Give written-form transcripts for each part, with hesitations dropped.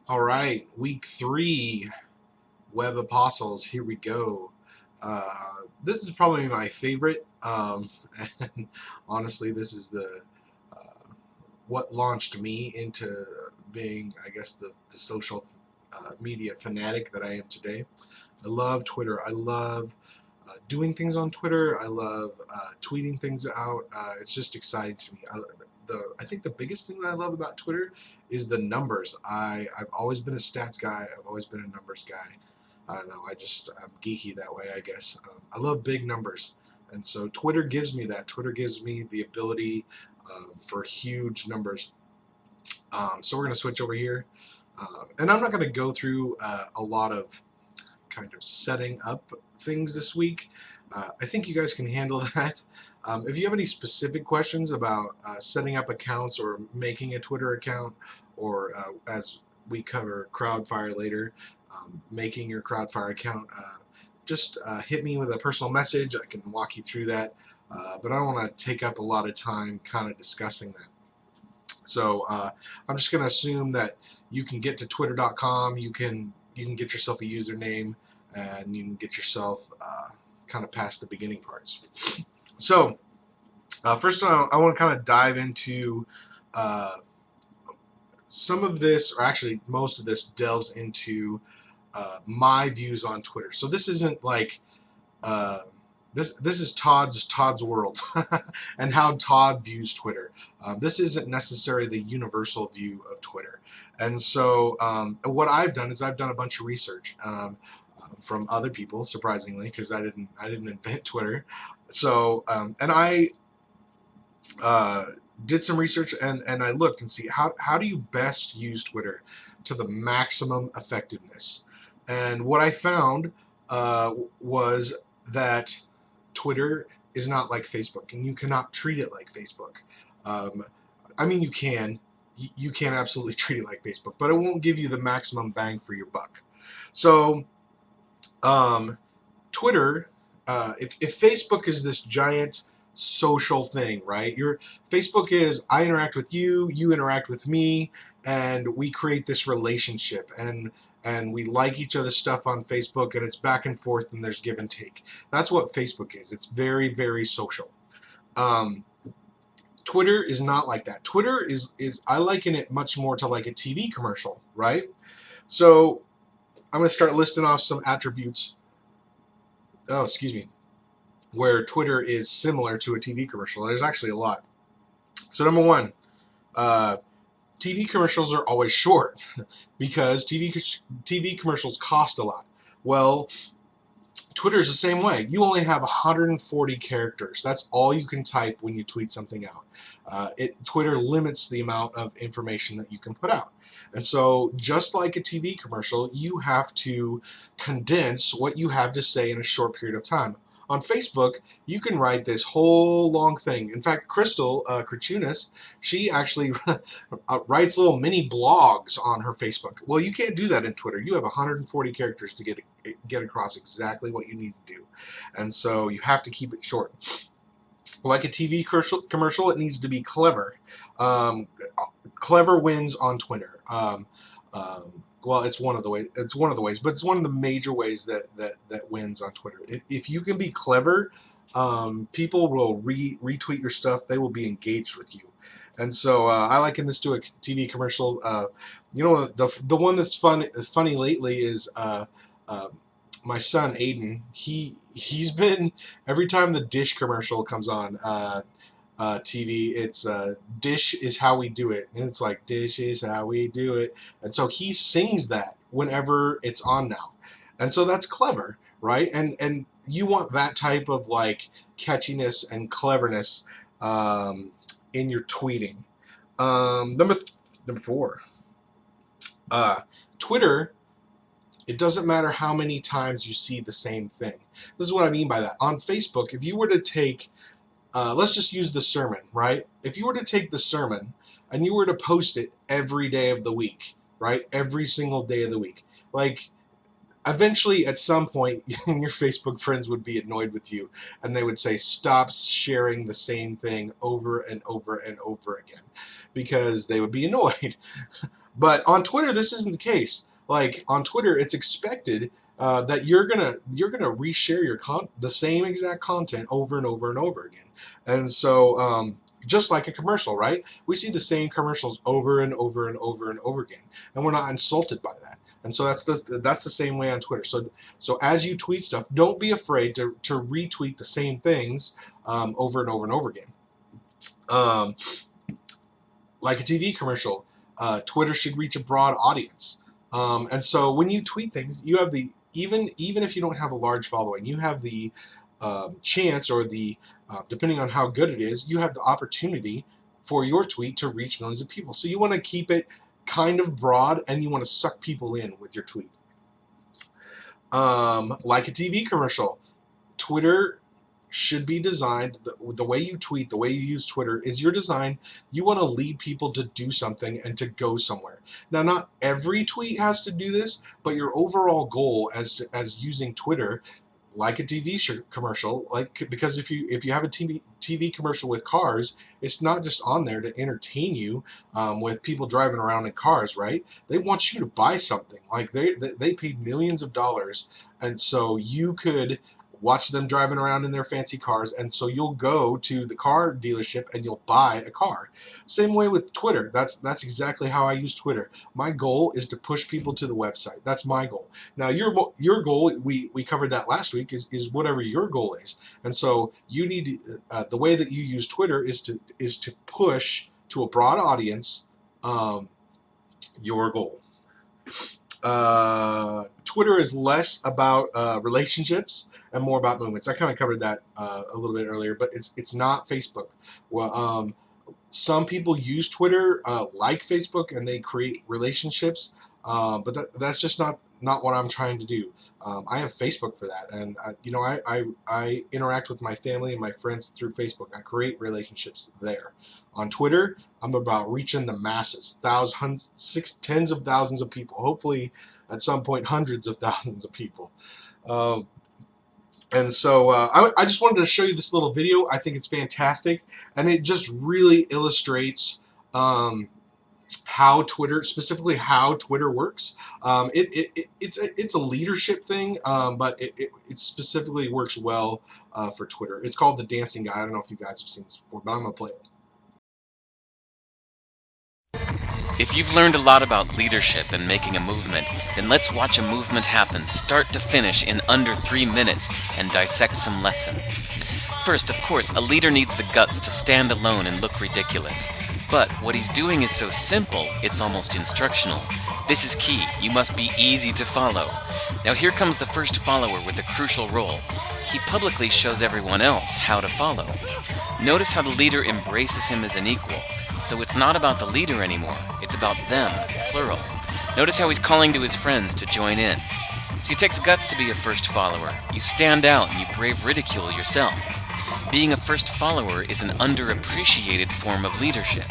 All right, week 3, Web Apostles. Here we go. This is probably my favorite, and honestly, this is the what launched me into being, I guess, the social media fanatic that I am today. I love Twitter. I love doing things on Twitter. I love tweeting things out. It's just exciting to me. I think the biggest thing that I love about Twitter is the numbers. I've always been a stats guy. I've always been a numbers guy. I don't know. I'm geeky that way, I guess. I love big numbers, and so Twitter gives me that. Twitter gives me the ability for huge numbers. So we're going to switch over here, and I'm not going to go through a lot of kind of setting up things this week. I think you guys can handle that. If you have any specific questions about setting up accounts or making a Twitter account, or as we cover CrowdFire later, making your CrowdFire account, just hit me with a personal message. I can walk you through that. But I don't want to take up a lot of time kind of discussing that. So I'm just going to assume that you can get to twitter.com. You can get yourself a username, and you can get yourself kind of past the beginning parts. So first, I want to kind of dive into some of this, or actually most of this delves into my views on Twitter. So this isn't like this is Todd's world and how Todd views Twitter. This isn't necessarily the universal view of Twitter. And so what I've done is I've done a bunch of research from other people, surprisingly, because I didn't invent Twitter. So and I did some research, and I looked and see how do you best use Twitter to the maximum effectiveness. And what I found was that Twitter is not like Facebook, and you cannot treat it like Facebook. I mean, you can. You can absolutely treat it like Facebook, but it won't give you the maximum bang for your buck. So, Twitter, if Facebook is this giant social thing, right? Your Facebook is I interact with you, you interact with me, and we create this relationship, and we like each other's stuff on Facebook, and it's back and forth, and there's give and take. That's what Facebook is. It's very, very social. Um, Twitter is not like that. Twitter is I liken it much more to like a TV commercial, right? So I'm going to start listing off some attributes. Oh, excuse me. Where Twitter is similar to a TV commercial. There's actually a lot. So number one, TV commercials are always short because TV commercials cost a lot. Well, Twitter's the same way. You only have 140 characters. That's all you can type when you tweet something out. Twitter limits the amount of information that you can put out. And so just like a TV commercial, you have to condense what you have to say in a short period of time. On Facebook, you can write this whole long thing. In fact, Crystal Krachunas, she actually writes little mini blogs on her Facebook. Well, you can't do that in Twitter. You have 140 characters to get across exactly what you need to do. And so you have to keep it short. Like a TV commercial, it needs to be clever. Clever wins on Twitter. Well, it's one of the ways. It's one of the ways, but it's one of the major ways that wins on Twitter. If you can be clever, people will retweet your stuff. They will be engaged with you, and so I liken this to a TV commercial. The one that's funny lately is my son Aiden. He's been every time the Dish commercial comes on. TV. It's Dish is how we do it, and it's like Dish is how we do it, and so he sings that whenever it's on now, and so that's clever, right? And you want that type of like catchiness and cleverness in your tweeting. Number 4, Twitter. It doesn't matter how many times you see the same thing. This is what I mean by that. On Facebook, if you were to take let's just use the sermon, right? If you were to take the sermon and you were to post it every day of the week, right? Every single day of the week. Like, eventually, at some point, your Facebook friends would be annoyed with you, and they would say, stop sharing the same thing over and over and over again, because they would be annoyed. But on Twitter, this isn't the case. Like on Twitter, it's expected that you're gonna reshare the same exact content over and over and over again. And so just like a commercial, right? We see the same commercials over and over and over and over again, and we're not insulted by that. And so that's the same way on Twitter. So as you tweet stuff, don't be afraid to retweet the same things over and over and over again. Like a TV commercial, Twitter should reach a broad audience. And so when you tweet things, you have the even if you don't have a large following, you have the chance, or the depending on how good it is, you have the opportunity for your tweet to reach millions of people. So you want to keep it kind of broad, and you want to suck people in with your tweet. Like a TV commercial, Twitter should be designed, the way you tweet, the way you use Twitter is your design. You want to lead people to do something and to go somewhere. Now, not every tweet has to do this, but your overall goal as using Twitter, like a TV commercial, because if you have a TV commercial with cars, it's not just on there to entertain you with people driving around in cars, right? They want you to buy something. Like they paid millions of dollars, and so you could watch them driving around in their fancy cars, and so you'll go to the car dealership and you'll buy a car. Same way with Twitter. That's exactly how I use Twitter. My goal is to push people to the website. That's my goal. Now your goal, we covered that last week, is whatever your goal is. And so you need the way that you use Twitter is to push to a broad audience your goal. Twitter is less about relationships and more about movements. I kind of covered that a little bit earlier, but it's not Facebook. Well, some people use Twitter like Facebook, and they create relationships, but that's just not what I'm trying to do. I have Facebook for that, and I interact with my family and my friends through Facebook. I create relationships there. On Twitter, I'm about reaching the masses, tens of thousands of people. Hopefully, at some point, hundreds of thousands of people. And so I just wanted to show you this little video. I think it's fantastic, and it just really illustrates how Twitter, specifically how Twitter works. It's a leadership thing, but it specifically works well for Twitter. It's called the Dancing Guy. I don't know if you guys have seen this before, but I'm gonna play it. If you've learned a lot about leadership and making a movement, then let's watch a movement happen start to finish in under 3 minutes and dissect some lessons. First, of course, a leader needs the guts to stand alone and look ridiculous. But what he's doing is so simple, it's almost instructional. This is key. You must be easy to follow. Now here comes the first follower with a crucial role. He publicly shows everyone else how to follow. Notice how the leader embraces him as an equal. So it's not about the leader anymore, it's about them, plural. Notice how he's calling to his friends to join in. So it takes guts to be a first follower. You stand out and you brave ridicule yourself. Being a first follower is an underappreciated form of leadership.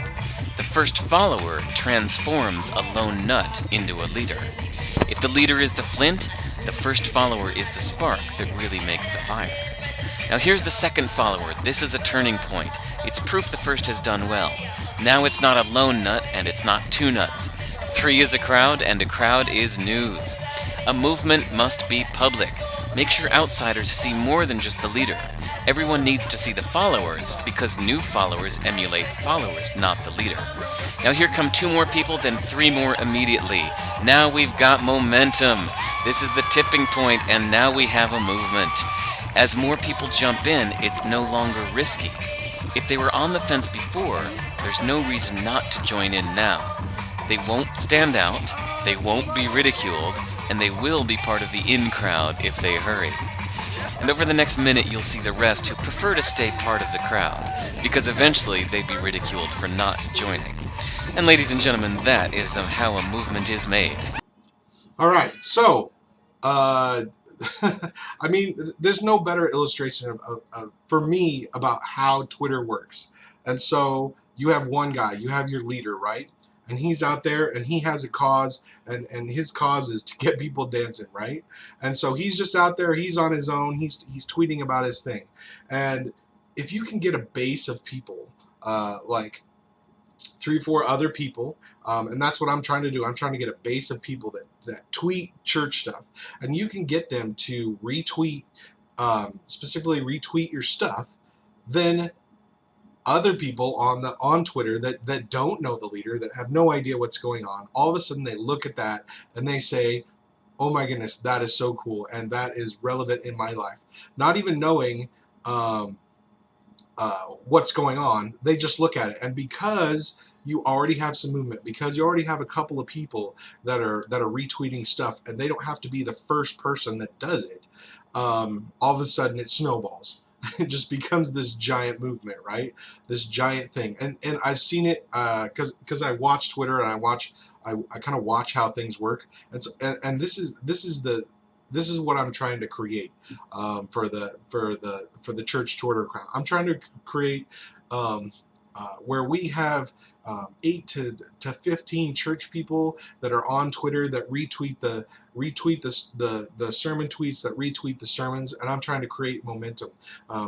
The first follower transforms a lone nut into a leader. If the leader is the flint, the first follower is the spark that really makes the fire. Now here's the second follower. This is a turning point. It's proof the first has done well. Now it's not a lone nut, and it's not two nuts. 3 is a crowd, and a crowd is news. A movement must be public. Make sure outsiders see more than just the leader. Everyone needs to see the followers, because new followers emulate followers, not the leader. Now here come 2 more people, then 3 more immediately. Now we've got momentum. This is the tipping point, and now we have a movement. As more people jump in, it's no longer risky. If they were on the fence before, there's no reason not to join in now. They won't stand out, they won't be ridiculed, and they will be part of the in crowd if they hurry. And over the next minute you'll see the rest who prefer to stay part of the crowd, because eventually they'd be ridiculed for not joining. And ladies and gentlemen, that is how a movement is made. Alright, so I mean, there's no better illustration for me about how Twitter works. And so you have one guy, you have your leader, right? And he's out there and he has a cause, and his cause is to get people dancing, right? And so he's just out there, he's on his own, he's tweeting about his thing. And if you can get a base of people, like 3 or 4 other people, And that's what I'm trying to do. I'm trying to get a base of people that tweet church stuff, and you can get them to retweet, specifically retweet your stuff. Then other people on Twitter that don't know the leader, that have no idea what's going on, all of a sudden they look at that and they say, oh my goodness, that is so cool, and that is relevant in my life. Not even knowing um, what's going on, they just look at it, and because you already have some movement, because you already have a couple of people that are retweeting stuff, and they don't have to be the first person that does it. All of a sudden, it snowballs. It just becomes this giant movement, right? This giant thing, and I've seen it because I watch Twitter, and I kind of watch how things work, and this is what I'm trying to create for the church Twitter account. I'm trying to create where we have 8 to 15 church people that are on Twitter that retweet the sermon tweets, that retweet the sermons, and I'm trying to create momentum,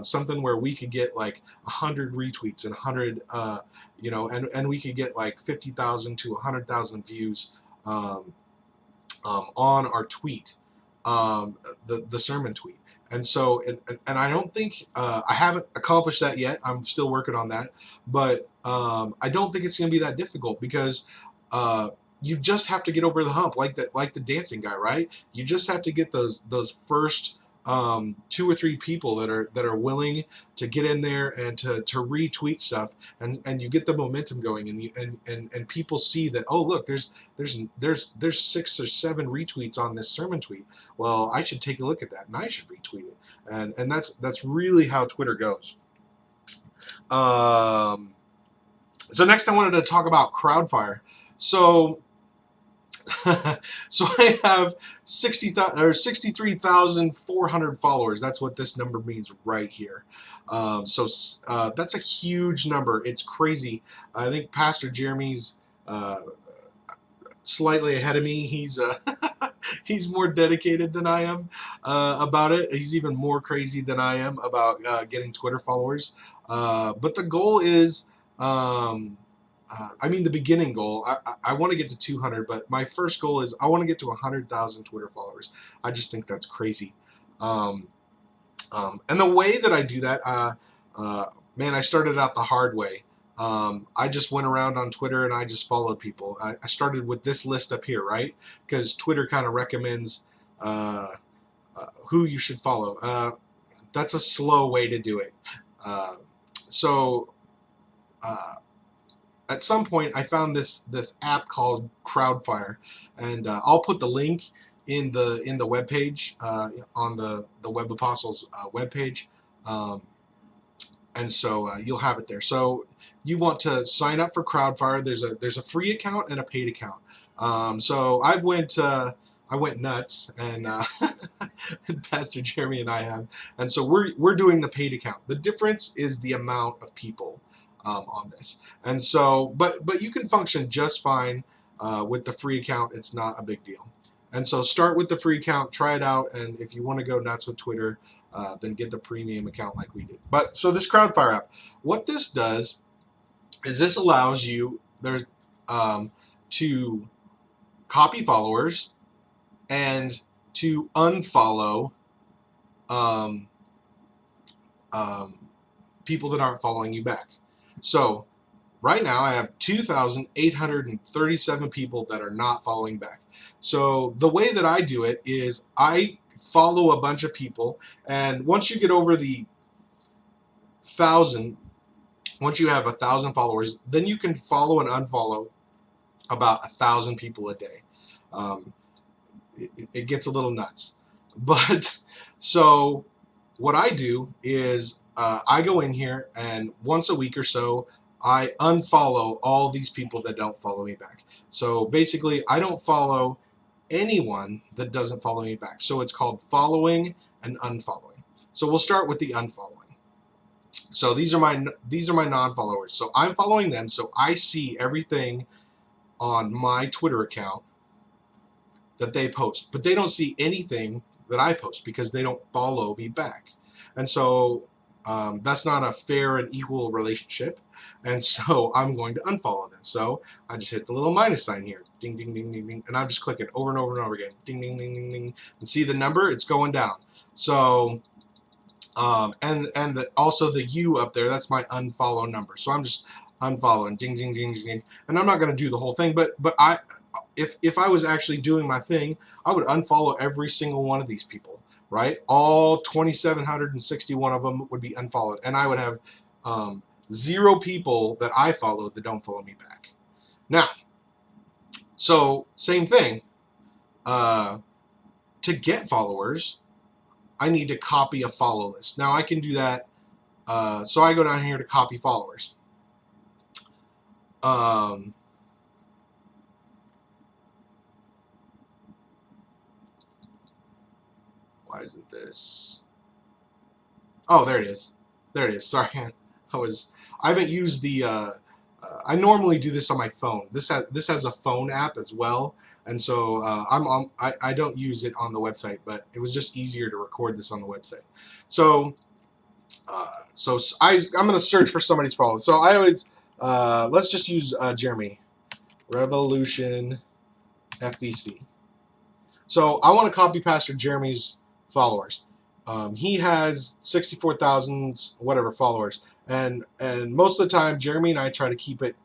something where we could get like 100 retweets and 100 and we could get like 50,000 to 100,000 views on our tweet, the sermon tweet. And so, and I don't think I haven't accomplished that yet. I'm still working on that, but I don't think it's going to be that difficult because you just have to get over the hump, like the dancing guy, right? You just have to get those first 2 or 3 people that are willing to get in there and to retweet stuff, and you get the momentum going, and and people see that, oh look, there's 6 or 7 retweets on this sermon tweet. Well, I should take a look at that, and I should retweet it, and that's really how Twitter goes. So next I wanted to talk about CrowdFire. So so I have 63,400 followers. That's what this number means right here. That's a huge number. It's crazy. I think Pastor Jeremy's slightly ahead of me. He's more dedicated than I am about it. He's even more crazy than I am about getting Twitter followers. But the goal is, the beginning goal, I want to get to 200, but my first goal is I want to get to 100,000 Twitter followers. I just think that's crazy. And the way that I do that, I started out the hard way. I just went around on Twitter and I just followed people. I started with this list up here, right? Because Twitter kind of recommends who you should follow. That's a slow way to do it. At some point, I found this app called CrowdFire, and I'll put the link in the webpage on the Web Apostles webpage, and so you'll have it there. So you want to sign up for CrowdFire. There's a free account and a paid account. So I went nuts, and Pastor Jeremy and I have, and so we're doing the paid account. The difference is the amount of people on this, and so but you can function just fine with the free account. It's not a big deal. And so start with the free account, try it out, and if you want to go nuts with Twitter, then get the premium account like we did. But so this CrowdFire app, what this does is this allows you to copy followers and to unfollow people that aren't following you back. So right now I have 2,837 people that are not following back. So the way that I do it is I follow a bunch of people, and once you get over the 1,000, once you have 1,000 followers, then you can follow and unfollow about 1,000 people a day. It gets a little nuts. But so what I do is I go in here, and once a week or so, I unfollow all these people that don't follow me back. So basically, I don't follow anyone that doesn't follow me back. So it's called following and unfollowing. So we'll start with the unfollowing. So these are my non-followers. So I'm following them, so I see everything on my Twitter account that they post, but they don't see anything that I post because they don't follow me back. And so That's not a fair and equal relationship, and so I'm going to unfollow them. So I just hit the little minus sign here, ding, ding, ding, ding, ding, and I'm just clicking over and over and over again, ding, ding, ding, ding, ding, and see the number? It's going down. So, also the U up there, that's my unfollow number. So I'm just unfollowing, ding, ding, ding, ding, ding, and I'm not going to do the whole thing, but if I was actually doing my thing, I would unfollow every single one of these people. Right, all 2,761 of them would be unfollowed, and I would have 0 people that I followed that don't follow me back. Now, so same thing. To get followers, I need to copy a follow list. Now I can do that. So I go down here to copy followers. Why isn't this? Oh, there it is. There it is. Sorry, I haven't used the. I normally do this on my phone. This has a phone app as well, and so I don't use it on the website, but it was just easier to record this on the website. So I'm going to search for somebody's followers. So I always let's just use Jeremy Revolution FVC. So I want to copy Pastor Jeremy's followers. He has 64,000 whatever followers, and most of the time Jeremy and I try to keep it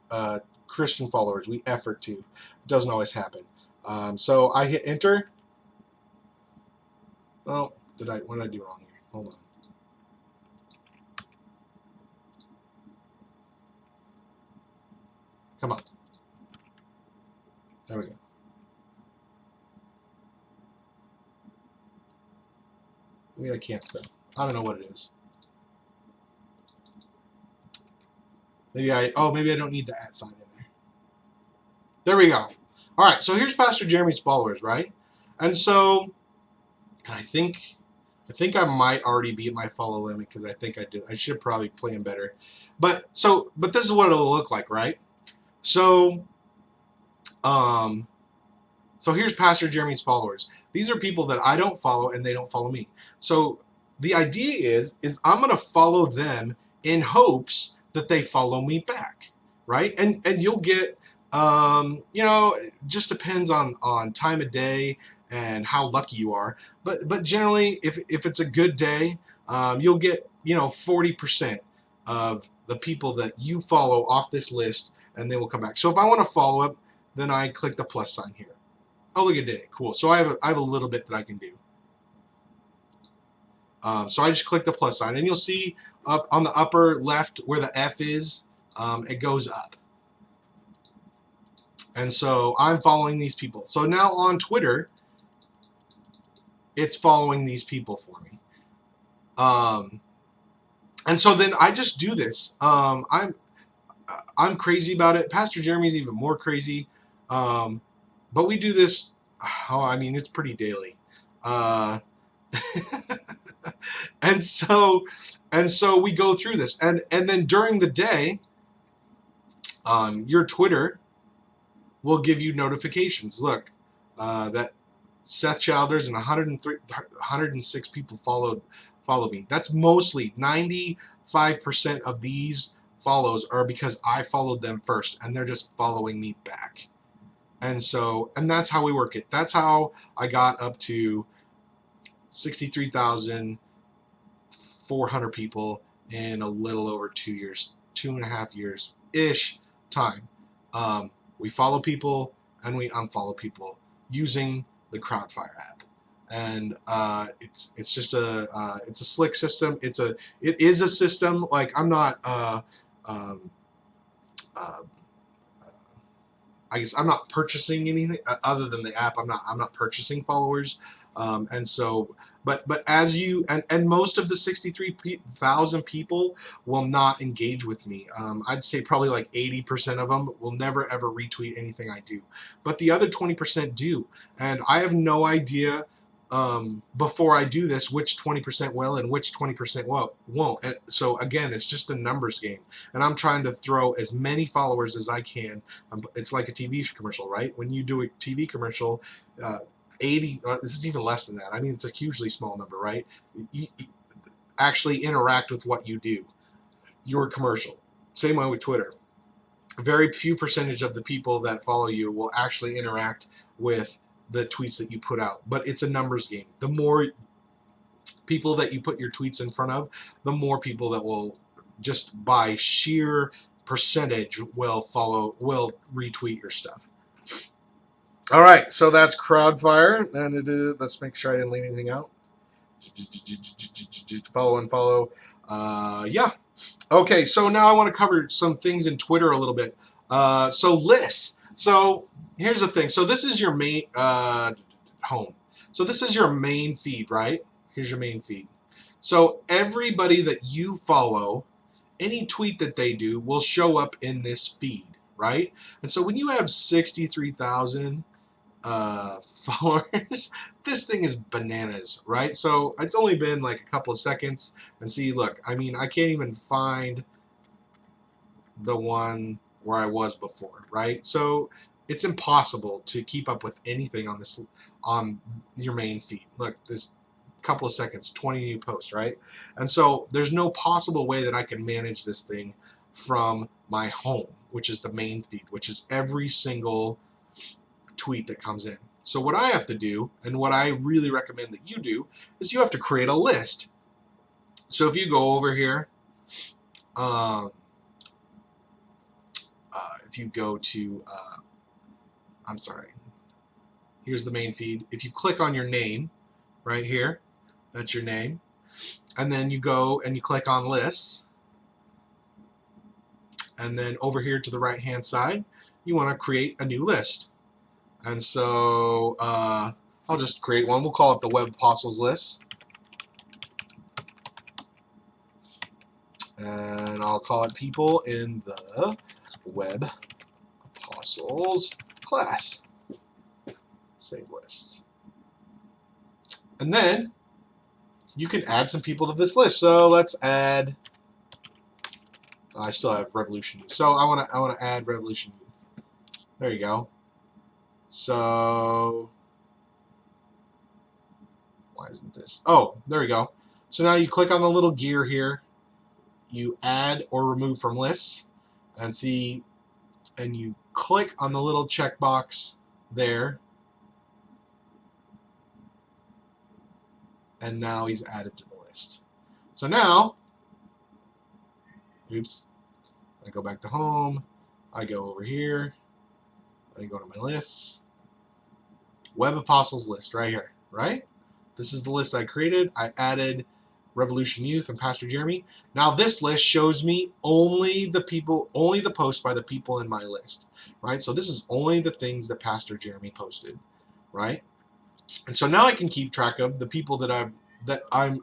Christian followers. We effort to. It doesn't always happen. So I hit enter. Oh, what did I do wrong here? Hold on. Come on. There we go. Maybe I can't spell. I don't know what it is. Maybe I don't need the @ sign in there. There we go. All right, so here's Pastor Jeremy's followers, right? And so I think I might already be at my follow limit because I think I did. I should probably plan better. But this is what it'll look like, right? So so here's Pastor Jeremy's followers. These are people that I don't follow and they don't follow me. So the idea is I'm going to follow them in hopes that they follow me back, right? And you'll get it just depends on time of day and how lucky you are. But generally, if it's a good day, you'll get 40% of the people that you follow off this list, and they will come back. So if I want to follow up, then I click the plus sign here. Oh, look at it. Cool. So I have a little bit that I can do. So I just click the plus sign, and you'll see up on the upper left where the F is, it goes up. And so I'm following these people. So now on Twitter, it's following these people for me. And so then I just do this. I'm crazy about it. Pastor Jeremy's even more crazy. But we do this. It's pretty daily. And so we go through this, and then during the day, your Twitter will give you notifications. Look, that Seth Childers and 106 people follow me. That's mostly 95% of these follows are because I followed them first, and they're just following me back. And that's how we work it. That's how I got up to 63,400 people in a little over 2 years, 2.5 years ish time. We follow people and we unfollow people using the CrowdFire app, and it's just it's a slick system. It is a system. Like I'm not. I guess I'm not purchasing anything other than the app. I'm not purchasing followers, and so. But as you and most of the 63,000 people will not engage with me. I'd say probably like 80% of them will never ever retweet anything I do, but the other 20% do, and I have no idea before I do this which 20% will and which 20% won't. And so again, it's just a numbers game, and I'm trying to throw as many followers as I can. It's like a TV commercial, right? When you do a TV commercial. 80 this is even less than that. It's a hugely small number, right? actually interact with what you do, your commercial. Same way with Twitter. Very few percentage of the people that follow you will actually interact with the tweets that you put out, but it's a numbers game. The more people that you put your tweets in front of, the more people that will, just by sheer percentage, will retweet your stuff. All right, so that's CrowdFire, and let's make sure I didn't leave anything out. Follow, unfollow. Yeah. Okay, so now I want to cover some things in Twitter a little bit. So lists. So here's the thing. So this is your main home. So this is your main feed, right? Here's your main feed. So everybody that you follow, any tweet that they do will show up in this feed, right? And so when you have 63,000 followers, this thing is bananas, right? So it's only been like a couple of seconds, and see, look, I mean, I can't even find the one where I was before, right? So it's impossible to keep up with anything on your main feed. Look, there's a couple of seconds, 20 new posts, right? And so there's no possible way that I can manage this thing from my home, which is the main feed, which is every single tweet that comes in. So what I have to do, and what I really recommend that you do, is you have to create a list. So if you go over here, if you go to, I'm sorry, here's the main feed. If you click on your name right here, that's your name, and then you go and you click on lists, and then over here to the right hand side, you want to create a new list. And so I'll just create one. We'll call it the Web Apostles list. And I'll call it people in the Web Apostles class. Save list. And then you can add some people to this list. So let's add, I still have Revolution Youth. So I want to add Revolution Youth. There you go. So why isn't this? Oh, there we go. So now you click on the little gear here. You add or remove from lists, and see, and you click on the little checkbox there, and now he's added to the list. So now, oops, I go back to home, I go over here, I go to my lists, Web Apostles list right here, right? This is the list I created. I added Revolution Youth and Pastor Jeremy. Now this list shows me only the posts by the people in my list, right? So this is only the things that Pastor Jeremy posted, right? And so now I can keep track of the people that I'm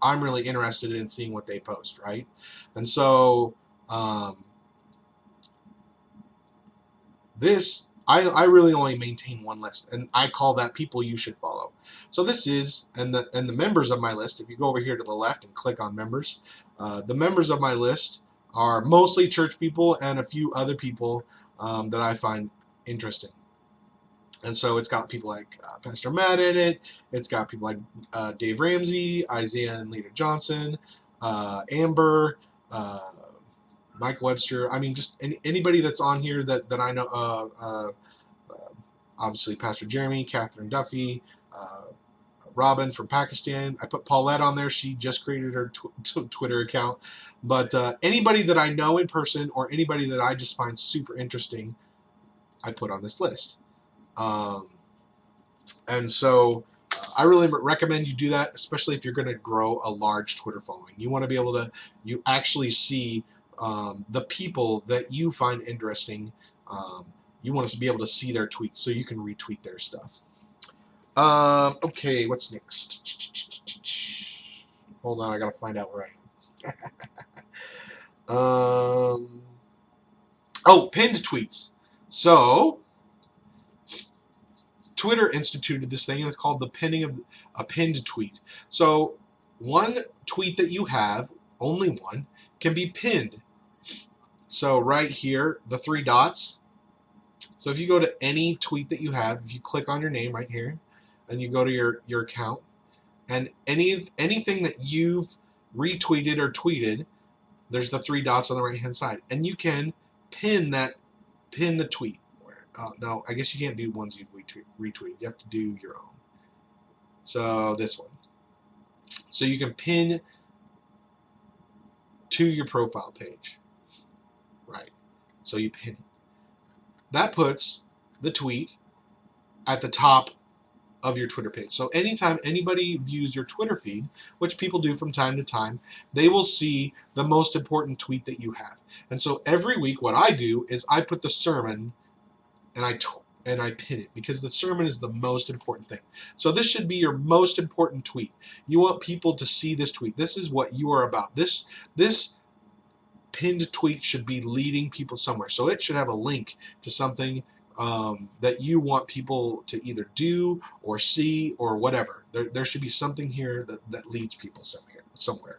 really interested in seeing what they post, right? And so I really only maintain one list, and I call that people you should follow. So this is, and the members of my list, if you go over here to the left and click on members, the members of my list are mostly church people and a few other people that I find interesting. And so it's got people like Pastor Matt in it. It's got people like Dave Ramsey, Isaiah and Lita Johnson, Amber, Mike Webster. I mean, just anybody that's on here that I know. Obviously, Pastor Jeremy, Catherine Duffy, Robin from Pakistan. I put Paulette on there. She just created her Twitter account. But anybody that I know in person or anybody that I just find super interesting, I put on this list. And so I really recommend you do that, especially if you're going to grow a large Twitter following. You want to be able to, you actually see the people that you find interesting. You want us to be able to see their tweets so you can retweet their stuff. Okay, what's next? Hold on, I gotta find out where I am. Oh, pinned tweets. So Twitter instituted this thing, and it's called the pinning of a pinned tweet. So one tweet that you have, only one, can be pinned. So right here, the three dots. So if you go to any tweet that you have, if you click on your name right here, and you go to your account, and anything that you've retweeted or tweeted, there's the three dots on the right hand side, and you can pin the tweet. No, I guess you can't do ones you've retweeted. You have to do your own. So this one. So you can pin to your profile page. Right. So you pin it. That puts the tweet at the top of your Twitter page. So anytime anybody views your Twitter feed, which people do from time to time, they will see the most important tweet that you have. And so every week what I do is I put the sermon and I pin it, because the sermon is the most important thing. So this should be your most important tweet. You want people to see this tweet. This is what you are about. This pinned tweet should be leading people somewhere. So it should have a link to something that you want people to either do or see or whatever. There should be something here that leads people somewhere.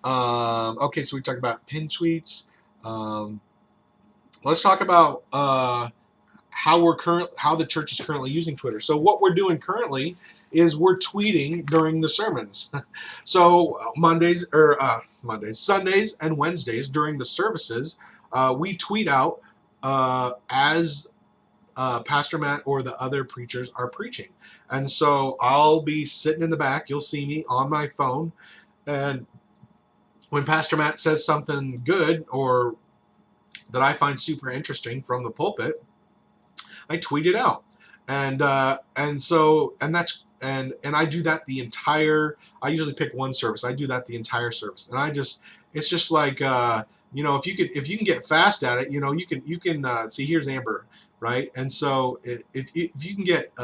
Okay, so we talked about pinned tweets. Let's talk about how the church is currently using Twitter. So what we're doing currently is we're tweeting during the sermons. So Sundays and Wednesdays during the services, we tweet out as Pastor Matt or the other preachers are preaching. And so I'll be sitting in the back. You'll see me on my phone. And when Pastor Matt says something good or that I find super interesting from the pulpit, I tweet it out. And I do that the entire. I usually pick one service. I do that the entire service, and it's just like if you can get fast at it, you can see. Here's Amber, right? And so if you can get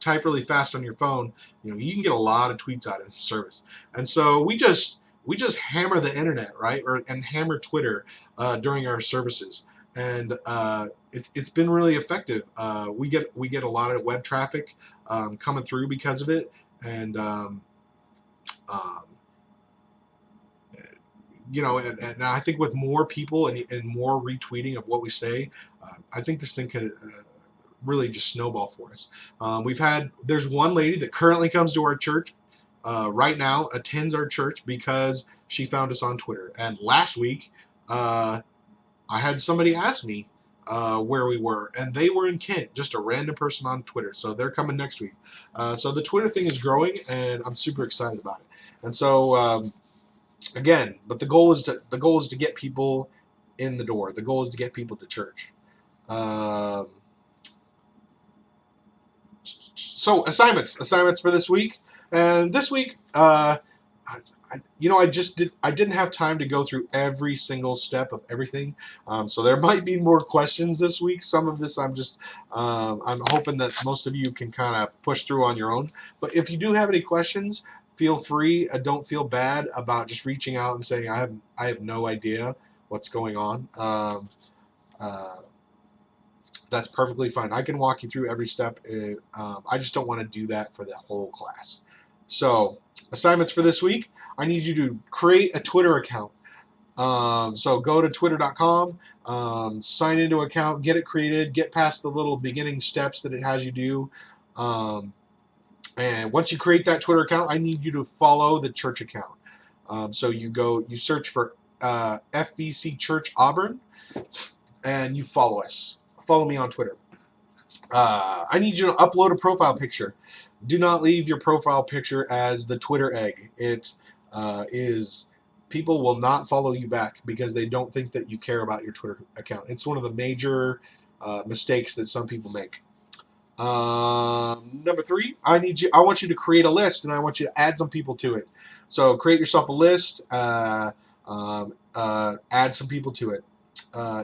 type really fast on your phone, you can get a lot of tweets out of the service. And so we just hammer the internet, right, and hammer Twitter during our services. And it's been really effective. We get a lot of web traffic coming through because of it, and and I think with more people and more retweeting of what we say, I think this thing could really just snowball for us. There's one lady that currently comes to our church right now, attends our church because she found us on Twitter. And last week, I had somebody ask me where we were, and they were in Kent, just a random person on Twitter. So they're coming next week. So the Twitter thing is growing, and I'm super excited about it. And so again, but the goal is to get people in the door. The goal is to get people to church. So assignments for this week, and this week, I didn't have time to go through every single step of everything. So there might be more questions this week. Some of this I'm hoping that most of you can kind of push through on your own. But if you do have any questions, feel free. Don't feel bad about just reaching out and saying I have no idea what's going on. That's perfectly fine. I can walk you through every step. I just don't want to do that for the whole class. So assignments for this week. I need you to create a Twitter account. So go to twitter.com, sign into an account, get it created, get past the little beginning steps that it has you do. And once you create that Twitter account, I need you to follow the church account. So you search for FVC Church Auburn, and you follow us. Follow me on Twitter. I need you to upload a profile picture. Do not leave your profile picture as the Twitter egg. It is people will not follow you back because they don't think that you care about your Twitter account. It's one of the major mistakes that some people make. Number 3, I want you to create a list, and I want you to add some people to it. So create yourself a list, add some people to it.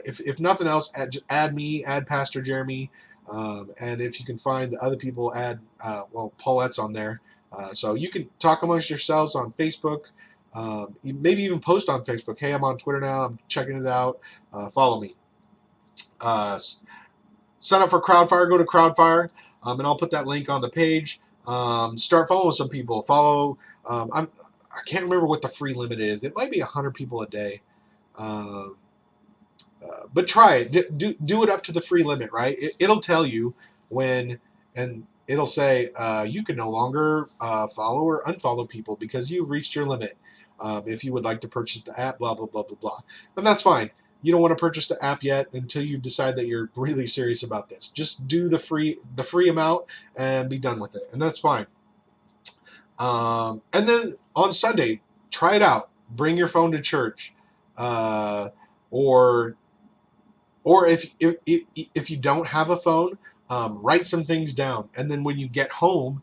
If nothing else, add me, add Pastor Jeremy, and if you can find other people, add Paulette's on there. So you can talk amongst yourselves on Facebook, maybe even post on Facebook. Hey, I'm on Twitter now. I'm checking it out. Follow me. Sign up for CrowdFire. Go to CrowdFire, and I'll put that link on the page. Start following some people. Follow. I can't remember what the free limit is. It might be 100 people a day. But try it. Do it up to the free limit, right? It'll tell you when, and it'll say you can no longer follow or unfollow people because you've reached your limit. If you would like to purchase the app, blah blah blah blah blah, and that's fine. You don't want to purchase the app yet until you decide that you're really serious about this. Just do the free amount and be done with it, and that's fine. And then on Sunday, try it out. Bring your phone to church, or if you don't have a phone, write some things down, and then when you get home,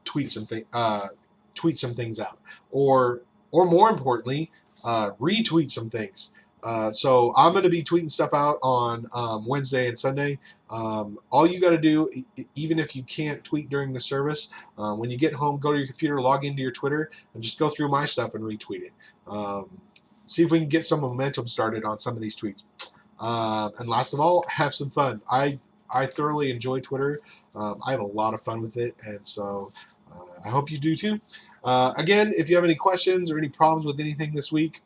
tweet some things out, or more importantly, retweet some things. So I'm going to be tweeting stuff out on Wednesday and Sunday. All you got to do, even if you can't tweet during the service, when you get home, go to your computer, log into your Twitter, and just go through my stuff and retweet it. See if we can get some momentum started on some of these tweets. And last of all, have some fun. I thoroughly enjoy Twitter. I have a lot of fun with it, and so I hope you do too. Again, if you have any questions or any problems with anything this week,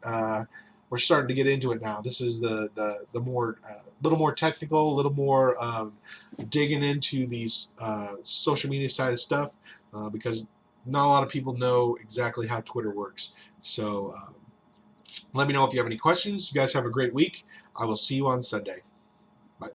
we're starting to get into it now. This is the more little more technical, a little more digging into these social media side of stuff because not a lot of people know exactly how Twitter works. So let me know if you have any questions. You guys have a great week. I will see you on Sunday. Bye.